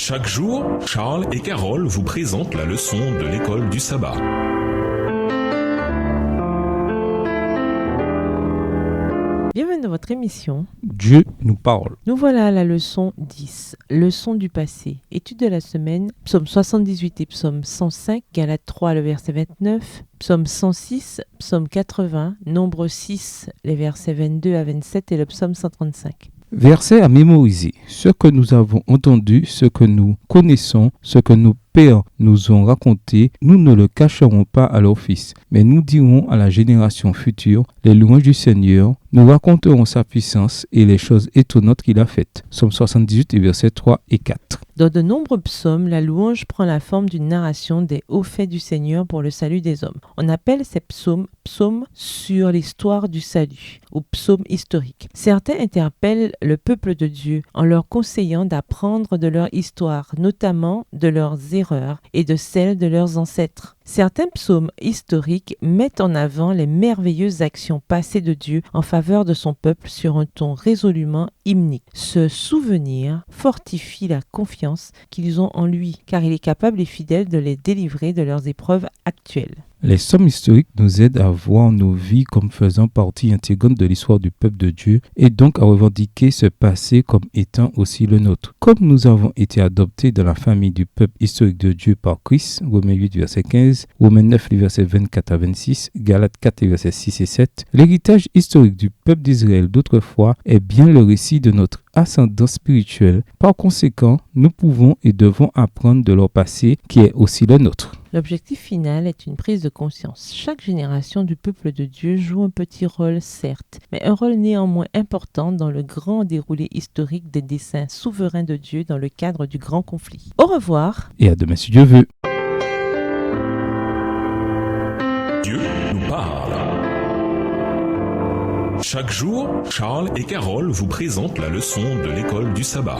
Chaque jour, Charles et Carole vous présentent la leçon de l'école du sabbat. Bienvenue dans votre émission. Dieu nous parle. Nous voilà à la leçon 10, leçon du passé. Étude de la semaine, psaume 78 et psaume 105, Galates 3, le verset 29, psaume 106, psaume 80, Nombre 6, les versets 22 à 27 et le psaume 135. Verset à mémoriser. Ce que nous avons entendu, ce que nous connaissons, ce que nos pères nous ont raconté, nous ne le cacherons pas à leurs fils, mais nous dirons à la génération future les louanges du Seigneur, nous raconterons sa puissance et les choses étonnantes qu'il a faites. Psaume 78 et versets 3 et 4. Dans de nombreux psaumes, la louange prend la forme d'une narration des hauts faits du Seigneur pour le salut des hommes. On appelle ces psaumes sur l'histoire du salut, ou psaumes historiques. Certains interpellent le peuple de Dieu en leur conseillant d'apprendre de leur histoire, notamment de leurs erreurs et de celles de leurs ancêtres. Certains psaumes historiques mettent en avant les merveilleuses actions passées de Dieu en faveur de son peuple sur un ton résolument hymnique. Ce souvenir fortifie la confiance qu'ils ont en lui, car il est capable et fidèle de les délivrer de leurs épreuves actuelles. Les psaumes historiques nous aident à voir nos vies comme faisant partie intégrante de l'histoire du peuple de Dieu et donc à revendiquer ce passé comme étant aussi le nôtre. Comme nous avons été adoptés dans la famille du peuple historique de Dieu par Christ, Romains 8, verset 15, Romains 9, versets 24 à 26, Galates 4, versets 6 et 7, l'héritage historique du peuple d'Israël d'autrefois est bien le récit de notre ascendance spirituelle. Par conséquent, nous pouvons et devons apprendre de leur passé qui est aussi le nôtre. L'objectif final est une prise de conscience. Chaque génération du peuple de Dieu joue un petit rôle, certes, mais un rôle néanmoins important dans le grand déroulé historique des desseins souverains de Dieu dans le cadre du grand conflit. Au revoir et à demain si Dieu veut. Dieu nous parle. Chaque jour, Charles et Carole vous présentent la leçon de l'école du sabbat.